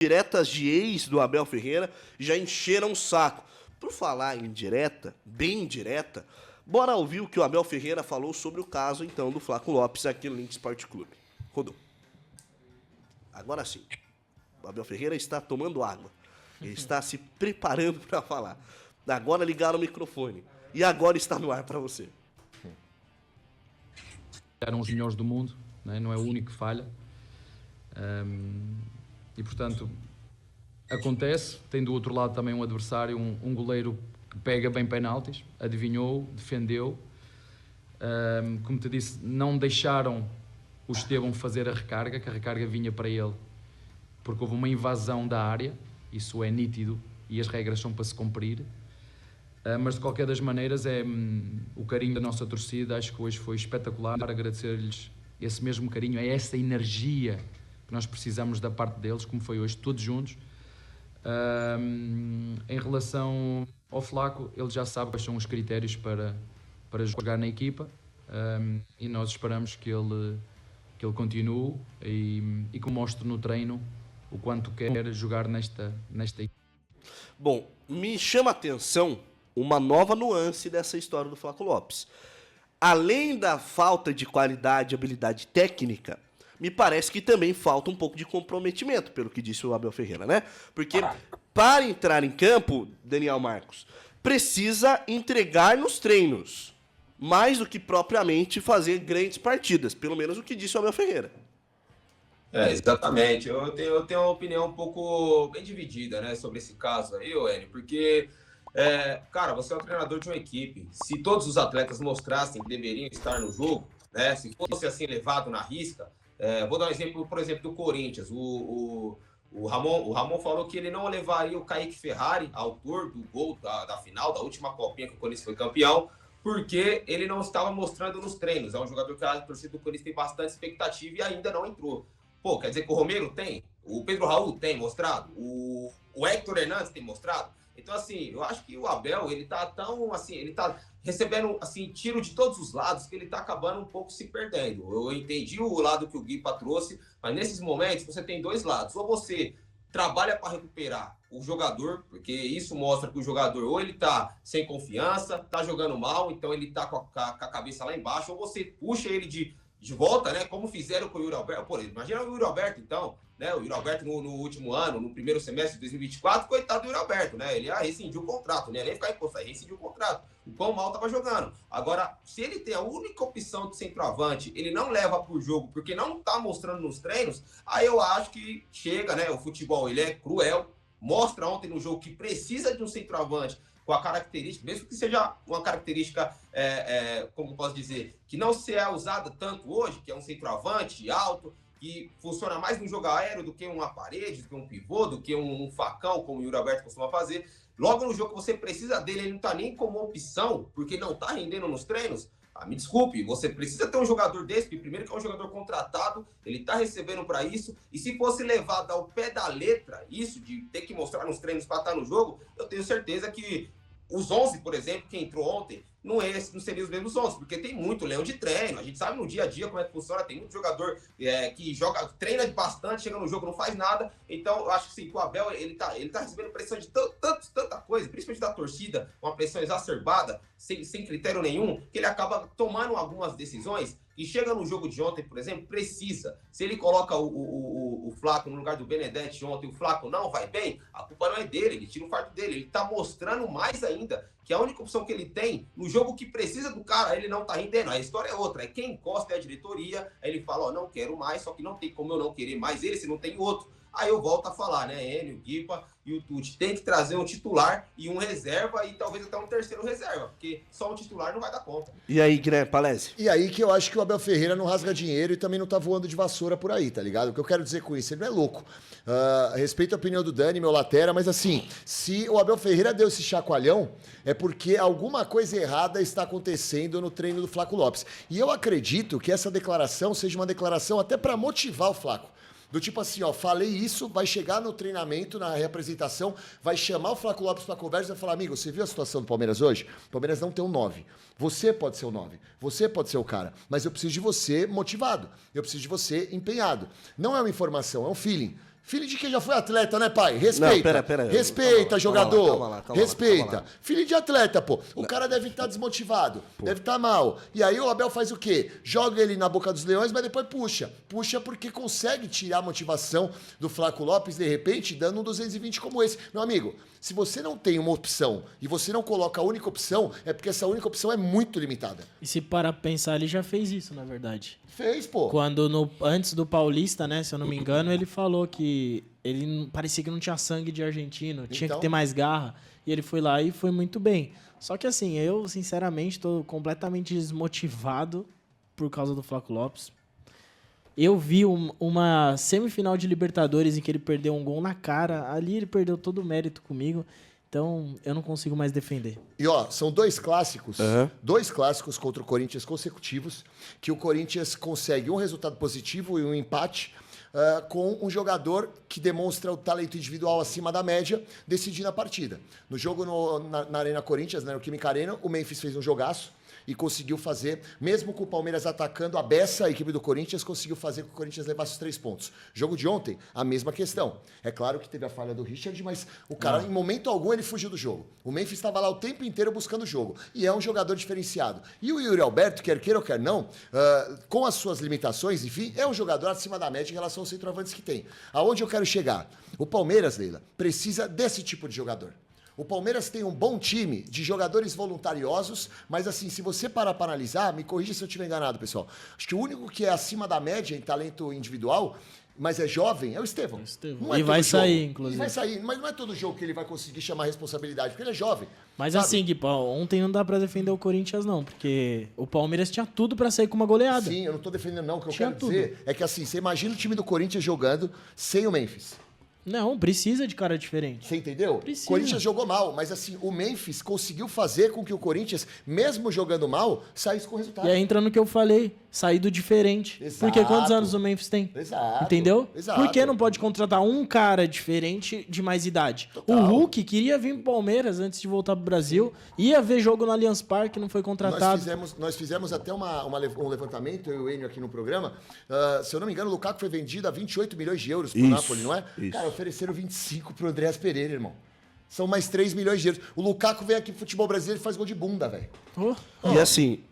diretas de ex do Abel Ferreira já encheram o saco. Por falar em direta, bem direta, bora ouvir o que o Abel Ferreira falou sobre o caso, então, do Flaco Lopes aqui no Link Sport Clube. Rodou. Agora sim. O Abel Ferreira está tomando água. Ele está se preparando para falar. Agora ligaram o microfone. E agora está no ar para você. Eram os melhores do mundo, não é o único que falha. E, portanto, acontece. Tem do outro lado também um adversário, um goleiro que pega bem penaltis, adivinhou, defendeu. Como te disse, não deixaram o Estevão fazer a recarga, que a recarga vinha para ele, porque houve uma invasão da área, isso é nítido e as regras são para se cumprir. Mas de qualquer das maneiras o carinho da nossa torcida, acho que hoje foi espetacular, agradecer-lhes esse mesmo carinho, é essa energia que nós precisamos da parte deles, como foi hoje, todos juntos. Em relação ao Flaco, ele já sabe quais são os critérios para jogar na equipa, e nós esperamos que ele continue e que mostre no treino o quanto quer jogar nesta equipa. Bom, me chama a atenção uma nova nuance dessa história do Flaco Lopes. Além da falta de qualidade e habilidade técnica, me parece que também falta um pouco de comprometimento, pelo que disse o Abel Ferreira, né? Porque para entrar em campo, Daniel Marcos, precisa entregar nos treinos, mais do que propriamente fazer grandes partidas, pelo menos o que disse o Abel Ferreira. Exatamente. Eu tenho uma opinião um pouco bem dividida, né, sobre esse caso aí, Enio, porque, cara, você é o treinador de uma equipe. Se todos os atletas mostrassem que deveriam estar no jogo, né, se fosse assim levado na risca, vou dar um exemplo, por exemplo, do Corinthians. O Ramon falou que ele não levaria o Kaique Ferrari, autor do gol da final, da última copinha que o Corinthians foi campeão, porque ele não estava mostrando nos treinos. É um jogador que a torcida do Corinthians tem bastante expectativa e ainda não entrou. Pô, quer dizer que o Romero tem, o Pedro Raul tem mostrado, o Héctor Hernandes tem mostrado. Então, assim, eu acho que o Abel, ele tá tão, assim, ele tá recebendo, assim, tiro de todos os lados que ele tá acabando um pouco se perdendo. Eu entendi o lado que o Guipa trouxe, mas nesses momentos você tem dois lados. Ou você trabalha para recuperar o jogador, porque isso mostra que o jogador ou ele tá sem confiança, tá jogando mal, então ele tá com a cabeça lá embaixo, ou você puxa ele de volta, né? Como fizeram com o Yuri Alberto. Pô, imagina o Yuri Alberto, então, né? O Yuri Alberto no último ano, no primeiro semestre de 2024, coitado do Yuri Alberto, né? Ele rescindiu o contrato, né? Nem ficar imposto, rescindiu o contrato. O quão mal tava jogando. Agora, se ele tem a única opção de centroavante, ele não leva pro jogo porque não tá mostrando nos treinos, aí eu acho que chega, né? O futebol, ele é cruel. Mostra ontem no jogo que precisa de um centroavante com a característica, mesmo que seja uma característica, como posso dizer, que não se é usada tanto hoje, que é um centroavante alto, que funciona mais no jogo aéreo do que uma parede, do que um pivô, do que um facão, como o Yuri Alberto costuma fazer. Logo no jogo que você precisa dele, ele não está nem como opção, porque não está rendendo nos treinos. Me desculpe, você precisa ter um jogador desse, porque primeiro que é um jogador contratado, ele está recebendo para isso, e se fosse levado ao pé da letra, isso de ter que mostrar nos treinos para estar no jogo, eu tenho certeza que os 11, por exemplo, que entrou ontem, não seriam os mesmos 11, porque tem muito leão de treino, a gente sabe no dia a dia como é que funciona, tem muito jogador que treina bastante, chega no jogo, não faz nada, então eu acho que sim, o Abel, ele tá recebendo pressão de tanta coisa, principalmente da torcida, uma pressão exacerbada, sem critério nenhum, que ele acaba tomando algumas decisões e chega no jogo de ontem, por exemplo, precisa. Se ele coloca o Flaco no lugar do Benedetti ontem, o Flaco não vai bem, a culpa não é dele, ele tira o fardo dele. Ele tá mostrando mais ainda que a única opção que ele tem no jogo que precisa do cara, ele não tá rendendo. A história é outra, é quem encosta é a diretoria, aí ele fala, não quero mais, só que não tem como eu não querer mais ele se não tem outro. Aí eu volto a falar, né, Enio, o Guipa e o Tuti, tem que trazer um titular e um reserva e talvez até um terceiro reserva, porque só um titular não vai dar conta. E aí, Guilherme Palese? E aí que eu acho que o Abel Ferreira não rasga dinheiro e também não tá voando de vassoura por aí, tá ligado? O que eu quero dizer com isso, ele não é louco. Respeito a opinião do Dani, meu latera, mas assim, se o Abel Ferreira deu esse chacoalhão, é porque alguma coisa errada está acontecendo no treino do Flaco Lopes. E eu acredito que essa declaração seja uma declaração até para motivar o Flaco. Do tipo assim, ó, falei isso, vai chegar no treinamento, na representação, vai chamar o Flaco Lopes pra conversa e vai falar, amigo, você viu a situação do Palmeiras hoje? O Palmeiras não tem um 9. Você pode ser o 9. Você pode ser o cara. Mas eu preciso de você motivado. Eu preciso de você empenhado. Não é uma informação, é um feeling. Filho de quem já foi atleta, né, pai? Respeita. Não, pera aí. Respeita, jogador. Calma lá. Respeita. Filho de atleta, pô. O cara deve estar desmotivado, deve estar mal. E aí o Abel faz o quê? Joga ele na boca dos leões, mas depois puxa. Puxa porque consegue tirar a motivação do Flaco Lopes, de repente, dando um 220 como esse. Meu amigo, se você não tem uma opção e você não coloca a única opção, é porque essa única opção é muito limitada. E se parar pra pensar, ele já fez isso, na verdade. Fez, pô. Quando antes do Paulista, né, se eu não me engano, ele falou que ele parecia que não tinha sangue de argentino, tinha Então? que ter mais garra. E ele foi lá e foi muito bem. Só que assim, eu sinceramente tô completamente desmotivado por causa do Flaco Lopes. Eu vi uma semifinal de Libertadores em que ele perdeu um gol na cara. Ali ele perdeu todo o mérito comigo. Então, eu não consigo mais defender. E ó, são dois clássicos contra o Corinthians consecutivos, que o Corinthians consegue um resultado positivo e um empate com um jogador que demonstra o talento individual acima da média, decidindo a partida. No jogo na Arena Corinthians, né, no Química Arena, o Memphis fez um jogaço e conseguiu fazer, mesmo com o Palmeiras atacando a beça, a equipe do Corinthians conseguiu fazer com que o Corinthians levasse os 3 pontos. Jogo de ontem, a mesma questão. É claro que teve a falha do Richard, mas o cara, em momento algum, ele fugiu do jogo. O Memphis estava lá o tempo inteiro buscando o jogo. E é um jogador diferenciado. E o Yuri Alberto, quer queira ou quer não, com as suas limitações, enfim, é um jogador acima da média em relação aos centroavantes que tem. Aonde eu quero chegar? O Palmeiras, Leila, precisa desse tipo de jogador. O Palmeiras tem um bom time de jogadores voluntariosos, mas assim, se você parar para analisar, me corrija se eu estiver enganado, pessoal. Acho que o único que é acima da média em talento individual, mas é jovem, é o Estevão. Não é e vai sair, inclusive. E vai sair, mas não é todo jogo que ele vai conseguir chamar responsabilidade, porque ele é jovem. Mas sabe? assim, Gui, ontem não dá pra defender o Corinthians, não, porque o Palmeiras tinha tudo pra sair com uma goleada. Sim, eu não tô defendendo, não. O que eu Tinha quero dizer é que assim, você imagina o time do Corinthians jogando sem o Memphis. Não, precisa de cara diferente. Você entendeu? Precisa. O Corinthians jogou mal, mas assim, o Memphis conseguiu fazer com que o Corinthians, mesmo jogando mal, saísse com resultado. E aí entra no que eu falei, sair do diferente. Exato. Porque quantos anos o Memphis tem? Exato. Entendeu? Exato. Por que não pode contratar um cara diferente de mais idade? Total. O Hulk queria vir pro Palmeiras antes de voltar pro Brasil, ia ver jogo no Allianz Parque, não foi contratado. Nós fizemos até um levantamento, eu e o Enio aqui no programa. Se eu não me engano, o Lukaku foi vendido a 28 milhões de euros pro Isso, Napoli, não é? isso. Cara, ofereceram 25 pro Andreas Pereira, irmão. São mais 3 milhões de euros. O Lukaku vem aqui pro futebol brasileiro e faz gol de bunda, velho. Oh. E assim,